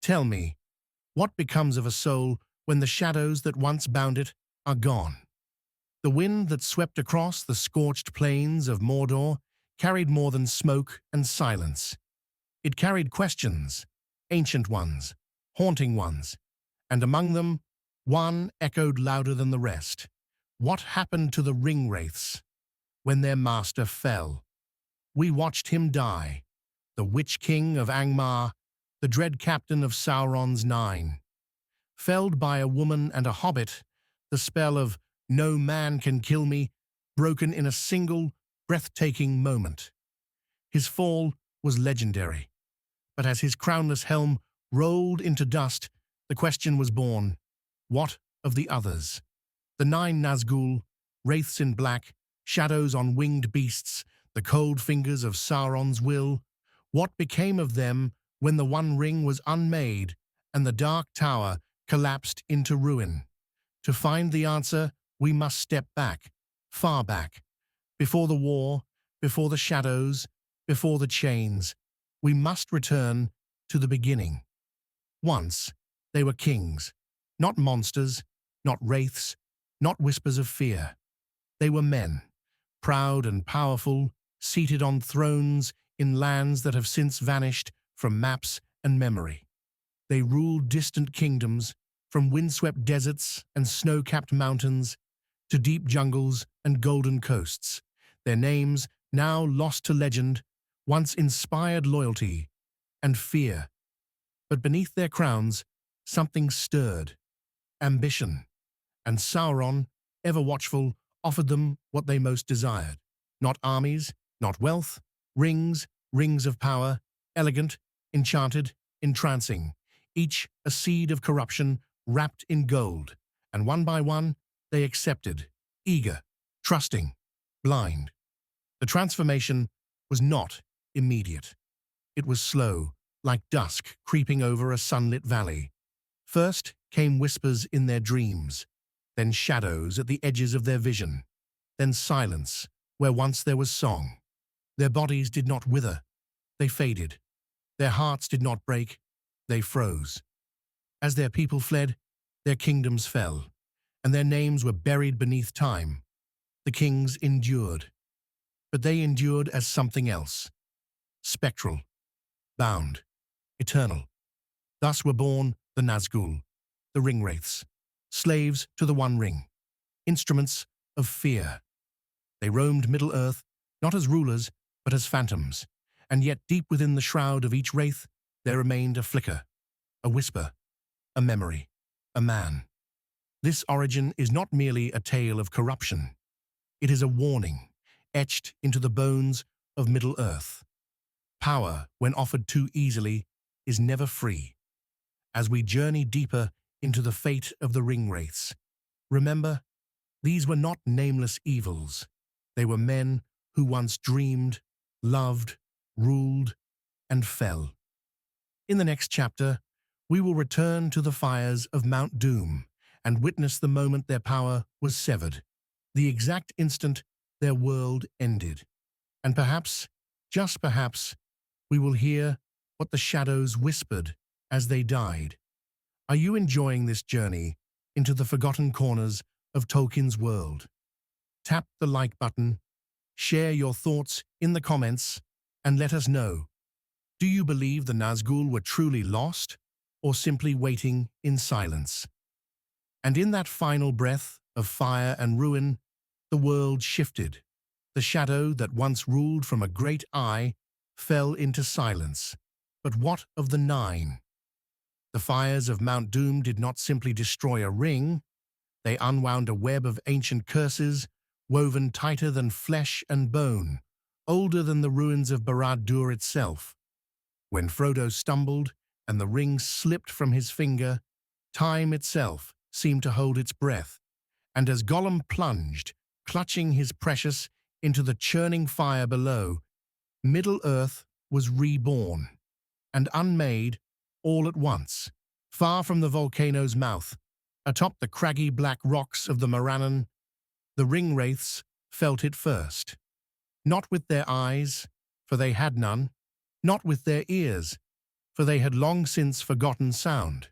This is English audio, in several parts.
Tell me, what becomes of a soul when the shadows that once bound it are gone? The wind that swept across the scorched plains of Mordor carried more than smoke and silence. It carried questions, ancient ones, haunting ones, and among them, one echoed louder than the rest. What happened to the Ringwraiths when their master fell? We watched him die, the Witch King of Angmar, the dread captain of Sauron's Nine. Felled by a woman and a hobbit, the spell of "no man can kill me" broken in a single, breathtaking moment. His fall was legendary, but as his crownless helm rolled into dust, the question was born: what of the others? The 9 Nazgûl, wraiths in black, shadows on winged beasts, the cold fingers of Sauron's will. What became of them when the One Ring was unmade and the Dark Tower collapsed into ruin? To find the answer, we must step back, far back, before the war, before the shadows, before the chains. We must return to the beginning. Once, they were kings, not monsters, not wraiths, not whispers of fear. They were men, proud and powerful, seated on thrones in lands that have since vanished from maps and memory. They ruled distant kingdoms, from windswept deserts and snow-capped mountains to deep jungles and golden coasts. Their names, now lost to legend, once inspired loyalty and fear. But beneath their crowns, something stirred: ambition. And Sauron, ever watchful, offered them what they most desired. Not armies, not wealth, rings of power, elegant, enchanted, entrancing, each a seed of corruption wrapped in gold. And one by one, they accepted, eager, trusting, blind. The transformation was not immediate. It was slow, like dusk creeping over a sunlit valley. First came whispers in their dreams, then shadows at the edges of their vision, then silence where once there was song. Their bodies did not wither, they faded. Their hearts did not break, they froze. As their people fled, their kingdoms fell, and their names were buried beneath time. The kings endured, but they endured as something else: spectral, bound, eternal. Thus were born the Nazgûl, the Ringwraiths, slaves to the One Ring, instruments of fear. They roamed Middle-earth, not as rulers, but as phantoms, and yet deep within the shroud of each wraith there remained a flicker, a whisper, a memory, a man. This origin is not merely a tale of corruption. It is a warning, etched into the bones of Middle-earth. Power, when offered too easily, is never free. As we journey deeper into the fate of the Ringwraiths, remember, these were not nameless evils. They were men who once dreamed, loved, ruled, and fell. In the next chapter, we will return to the fires of Mount Doom and witness the moment their power was severed, the exact instant their world ended. And perhaps, just perhaps, we will hear what the shadows whispered as they died. Are you enjoying this journey into the forgotten corners of Tolkien's world? Tap the like button, share your thoughts in the comments, and let us know. Do you believe the Nazgûl were truly lost, or simply waiting in silence? And in that final breath of fire and ruin, the world shifted. The shadow that once ruled from a great eye fell into silence. But what of the 9? The fires of Mount Doom did not simply destroy a ring. They unwound a web of ancient curses, woven tighter than flesh and bone, older than the ruins of Barad-dûr itself. When Frodo stumbled and the ring slipped from his finger, time itself seemed to hold its breath. And as Gollum plunged, clutching his precious, into the churning fire below, Middle-earth was reborn, and unmade, all at once, far from the volcano's mouth, atop the craggy black rocks of the Morannon. The Ringwraiths felt it first. Not with their eyes, for they had none, not with their ears, for they had long since forgotten sound.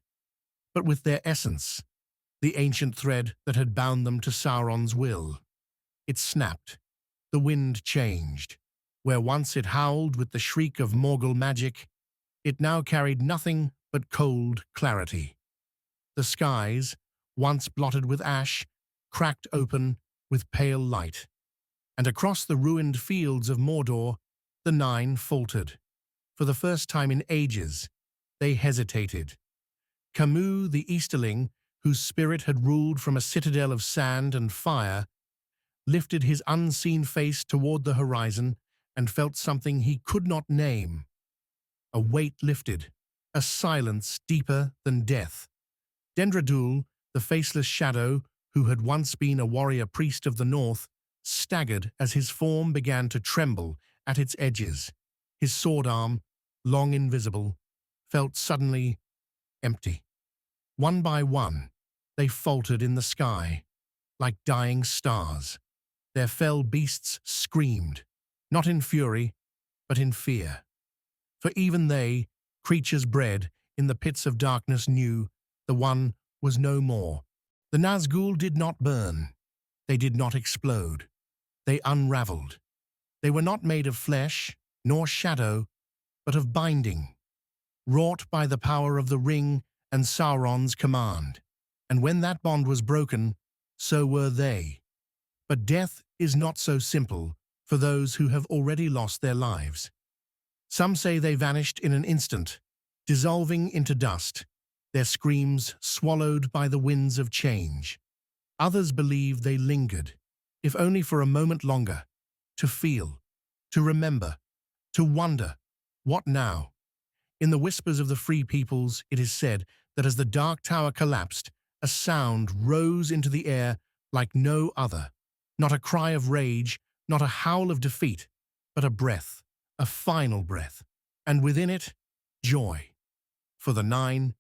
But with their essence, the ancient thread that had bound them to Sauron's will, it snapped. The wind changed. Where once it howled with the shriek of Morgul magic, it now carried nothing but cold clarity. The skies, once blotted with ash, cracked open with pale light. And across the ruined fields of Mordor, the Nine faltered. For the first time in ages, they hesitated. Camus, the Easterling, whose spirit had ruled from a citadel of sand and fire, lifted his unseen face toward the horizon and felt something he could not name. A weight lifted, a silence deeper than death. Dendradul, the faceless shadow, who had once been a warrior priest of the north, staggered as his form began to tremble at its edges. His sword arm, long invisible, felt suddenly empty. One by one, they faltered in the sky, like dying stars. Their fell beasts screamed, not in fury, but in fear. For even they, creatures bred in the pits of darkness, knew the One was no more. The Nazgûl did not burn. They did not explode. They unraveled. They were not made of flesh, nor shadow, but of binding, wrought by the power of the ring and Sauron's command. And when that bond was broken, so were they. But death is not so simple for those who have already lost their lives. Some say they vanished in an instant, dissolving into dust, their screams swallowed by the winds of change. Others believe they lingered, if only for a moment longer, to feel, to remember, to wonder, what now? In the whispers of the free peoples, it is said that as the Dark Tower collapsed, a sound rose into the air like no other. Not a cry of rage, not a howl of defeat, but a breath, a final breath, and within it, joy. For the Nine,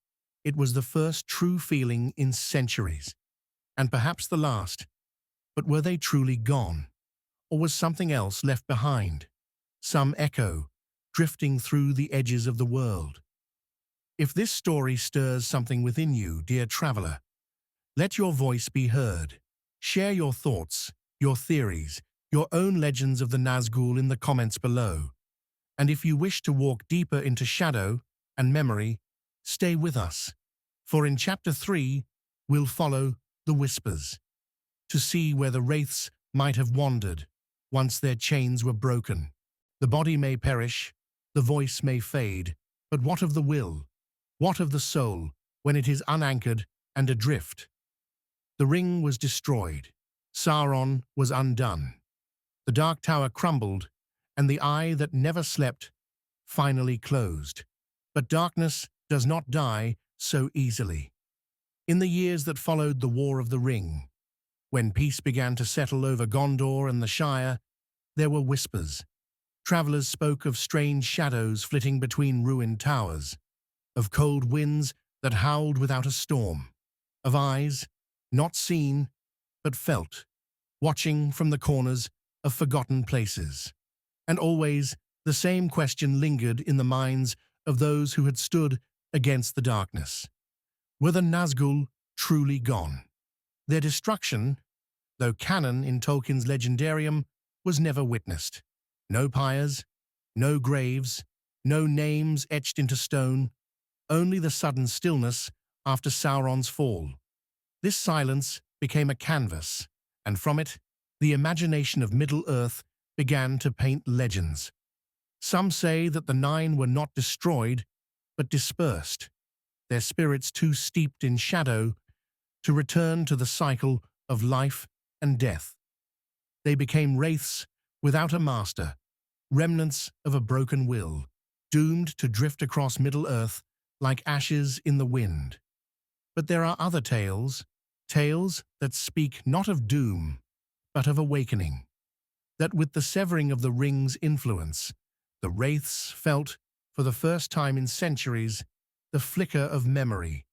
it was the first true feeling in centuries, and perhaps the last. But were they truly gone? Or was something else left behind? Some echo, drifting through the edges of the world? If this story stirs something within you, dear traveler, let your voice be heard. Share your thoughts, your theories, your own legends of the Nazgûl in the comments below. And if you wish to walk deeper into shadow and memory, stay with us. For in Chapter 3, we'll follow the whispers, to see where the wraiths might have wandered once their chains were broken. The body may perish, the voice may fade, but what of the will? What of the soul when it is unanchored and adrift? The ring was destroyed. Sauron was undone. The Dark Tower crumbled, and the eye that never slept finally closed. But darkness does not die so easily. In the years that followed the War of the Ring, when peace began to settle over Gondor and the Shire, there were whispers. Travelers spoke of strange shadows flitting between ruined towers, of cold winds that howled without a storm, of eyes, not seen, but felt, watching from the corners of forgotten places. And always the same question lingered in the minds of those who had stood against the darkness. Were the Nazgûl truly gone? Their destruction, though canon in Tolkien's legendarium, was never witnessed. No pyres, no graves, no names etched into stone, only the sudden stillness after Sauron's fall. This silence became a canvas, and from it, the imagination of Middle-earth began to paint legends. Some say that the Nine were not destroyed, but dispersed, their spirits too steeped in shadow to return to the cycle of life and death. They became wraiths without a master, remnants of a broken will, doomed to drift across Middle-earth like ashes in the wind. But there are other tales, tales that speak not of doom, but of awakening. That with the severing of the ring's influence, the wraiths felt, for the first time in centuries, the flicker of memory,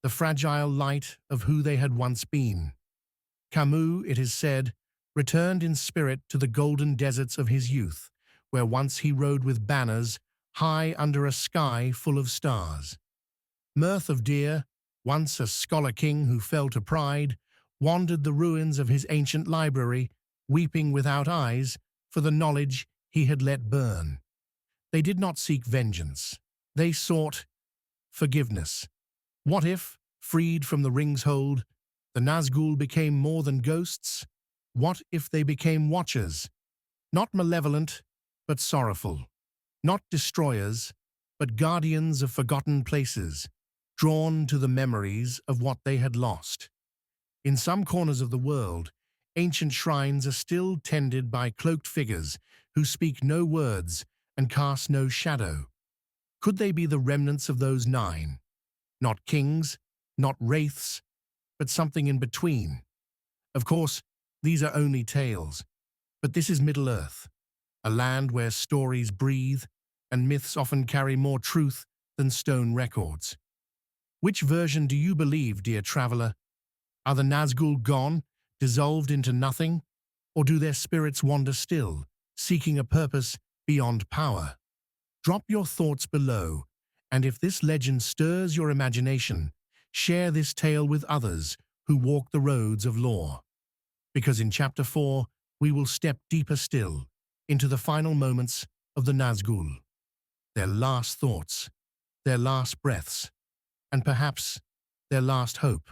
the fragile light of who they had once been. Camus, it is said, returned in spirit to the golden deserts of his youth, where once he rode with banners high under a sky full of stars. Mirth of Deer, once a scholar king who fell to pride, wandered the ruins of his ancient library, weeping without eyes for the knowledge he had let burn. They did not seek vengeance. They sought forgiveness. What if, freed from the ring's hold, the Nazgûl became more than ghosts? What if they became watchers, not malevolent, but sorrowful, not destroyers, but guardians of forgotten places, drawn to the memories of what they had lost? In some corners of the world, ancient shrines are still tended by cloaked figures who speak no words and cast no shadow. Could they be the remnants of those nine? Not kings, not wraiths, but something in between. Of course, these are only tales, but this is Middle-earth, a land where stories breathe and myths often carry more truth than stone records. Which version do you believe, dear traveler? Are the Nazgûl gone, dissolved into nothing, or do their spirits wander still, seeking a purpose beyond power? Drop your thoughts below, and if this legend stirs your imagination, share this tale with others who walk the roads of lore. Because in Chapter 4, we will step deeper still into the final moments of the Nazgûl, their last thoughts, their last breaths, and perhaps their last hope.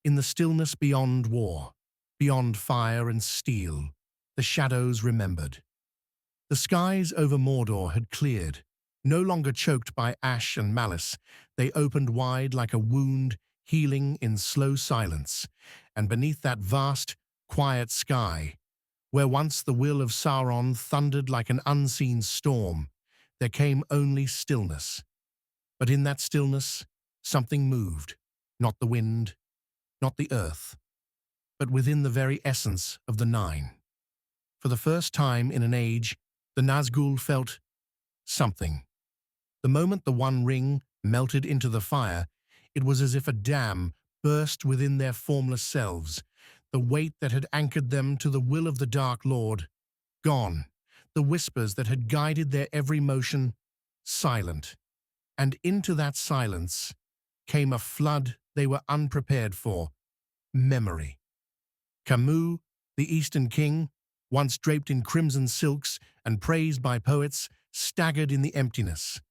In the stillness beyond war, beyond fire and steel, the shadows remembered. The skies over Mordor had cleared. No longer choked by ash and malice, they opened wide like a wound, healing in slow silence. And beneath that vast, quiet sky, where once the will of Sauron thundered like an unseen storm, there came only stillness. But in that stillness, something moved, not the wind, not the earth, but within the very essence of the Nine. For the first time in an age, the Nazgûl felt something. The moment the One Ring melted into the fire, it was as if a dam burst within their formless selves, the weight that had anchored them to the will of the Dark Lord, gone, the whispers that had guided their every motion, silent. And into that silence came a flood they were unprepared for, memory. Camus, the Eastern king, once draped in crimson silks and praised by poets, staggered in the emptiness.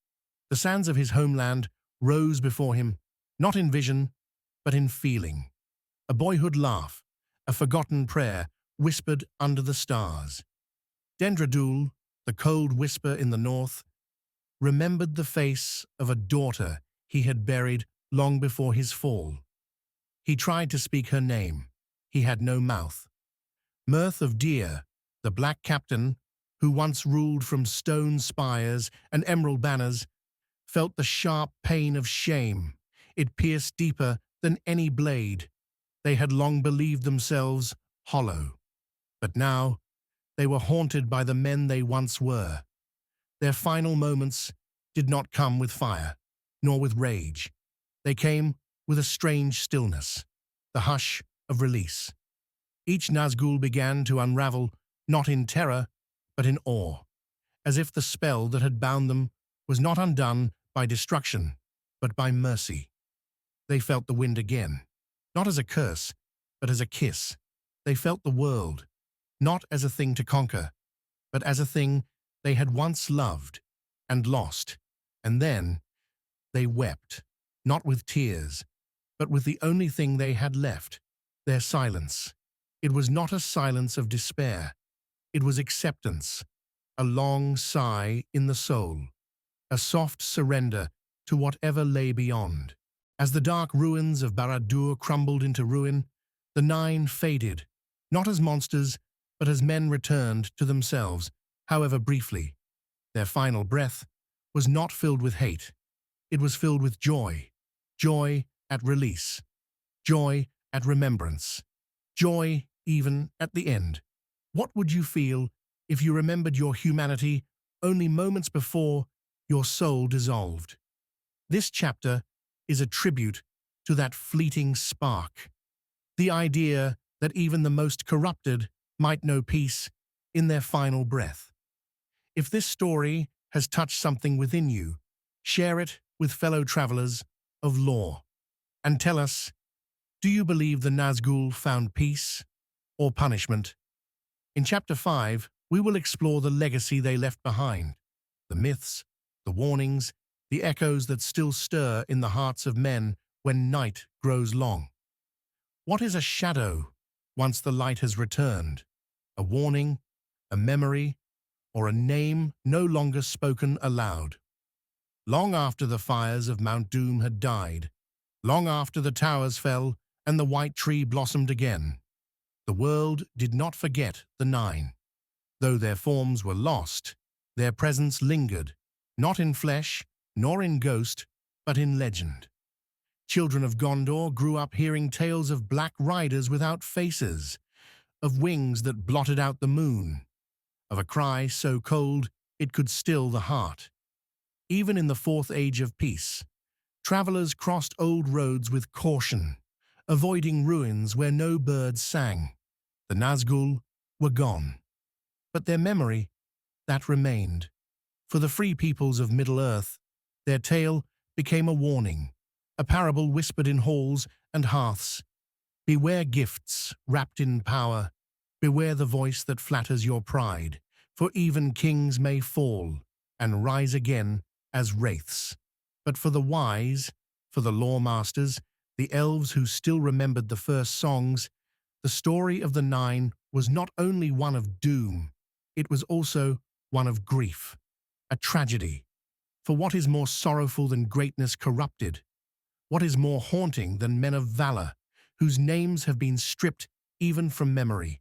The sands of his homeland rose before him, not in vision, but in feeling. A boyhood laugh, a forgotten prayer, whispered under the stars. Dendradul, the cold whisper in the north, remembered the face of a daughter he had buried long before his fall. He tried to speak her name. He had no mouth. Mirth of Deer, the black captain, who once ruled from stone spires and emerald banners, felt the sharp pain of shame. It pierced deeper than any blade. They had long believed themselves hollow. But now, they were haunted by the men they once were. Their final moments did not come with fire, nor with rage. They came with a strange stillness, the hush of release. Each Nazgûl began to unravel, not in terror, but in awe, as if the spell that had bound them was not undone by destruction, but by mercy. They felt the wind again, not as a curse, but as a kiss. They felt the world, not as a thing to conquer, but as a thing they had once loved and lost. And then they wept, not with tears, but with the only thing they had left, their silence. It was not a silence of despair. It was acceptance, a long sigh in the soul, a soft surrender to whatever lay beyond. As the dark ruins of Barad-dûr crumbled into ruin, the Nine faded, not as monsters, but as men returned to themselves, however briefly. Their final breath was not filled with hate. It was filled with joy, joy at release, joy at remembrance, joy even at the end. What would you feel if you remembered your humanity only moments before your soul dissolved? This chapter is a tribute to that fleeting spark, the idea that even the most corrupted might know peace in their final breath. If this story has touched something within you, share it with fellow travelers of lore. And tell us, do you believe the Nazgûl found peace or punishment? In Chapter 5, we will explore the legacy they left behind, the myths, the warnings, the echoes that still stir in the hearts of men when night grows long. What is a shadow once the light has returned? A warning, a memory, or a name no longer spoken aloud? Long after the fires of Mount Doom had died, long after the towers fell and the white tree blossomed again, the world did not forget the Nine. Though their forms were lost, their presence lingered, not in flesh, nor in ghost, but in legend. Children of Gondor grew up hearing tales of black riders without faces, of wings that blotted out the moon, of a cry so cold it could still the heart. Even in the Fourth Age of Peace, travelers crossed old roads with caution, avoiding ruins where no birds sang. The Nazgul were gone, but their memory, that remained. For the free peoples of Middle-earth, their tale became a warning, a parable whispered in halls and hearths. Beware gifts wrapped in power, beware the voice that flatters your pride, for even kings may fall and rise again as wraiths. But for the wise, for the lore-masters, the elves who still remembered the first songs, the story of the Nine was not only one of doom, it was also one of grief, a tragedy. For what is more sorrowful than greatness corrupted? What is more haunting than men of valor, whose names have been stripped even from memory?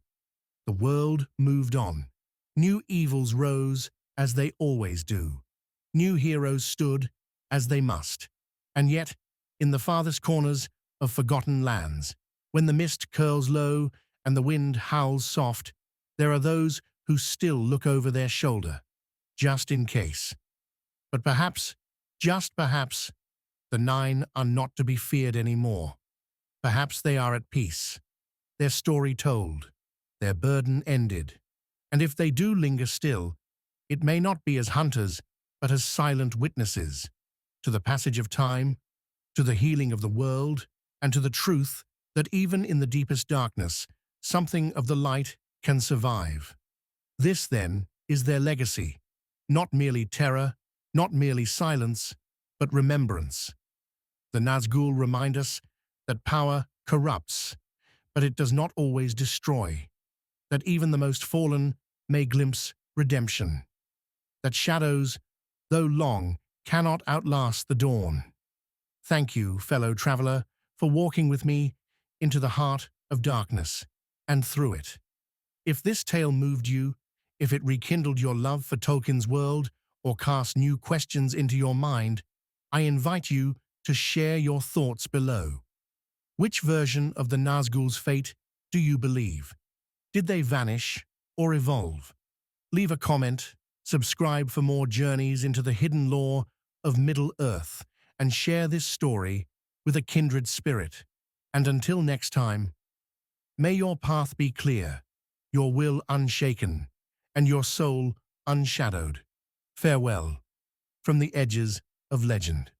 The world moved on. New evils rose, as they always do. New heroes stood, as they must. And yet, in the farthest corners of forgotten lands, when the mist curls low and the wind howls soft, there are those who still look over their shoulder, just in case. But perhaps, just perhaps, the Nine are not to be feared anymore. Perhaps they are at peace, their story told, their burden ended. And if they do linger still, it may not be as hunters, but as silent witnesses to the passage of time, to the healing of the world, and to the truth that even in the deepest darkness, something of the light can survive. This, then, is their legacy, not merely terror, not merely silence, but remembrance. The Nazgûl remind us that power corrupts, but it does not always destroy, that even the most fallen may glimpse redemption, that shadows, though long, cannot outlast the dawn. Thank you, fellow traveler, for walking with me into the heart of darkness and through it. If this tale moved you, if it rekindled your love for Tolkien's world or cast new questions into your mind, I invite you to share your thoughts below. Which version of the Nazgûl's fate do you believe? Did they vanish or evolve? Leave a comment, subscribe for more journeys into the hidden lore of Middle-earth, and share this story with a kindred spirit. And until next time, may your path be clear, your will unshaken, and your soul unshadowed. Farewell from the edges of legend.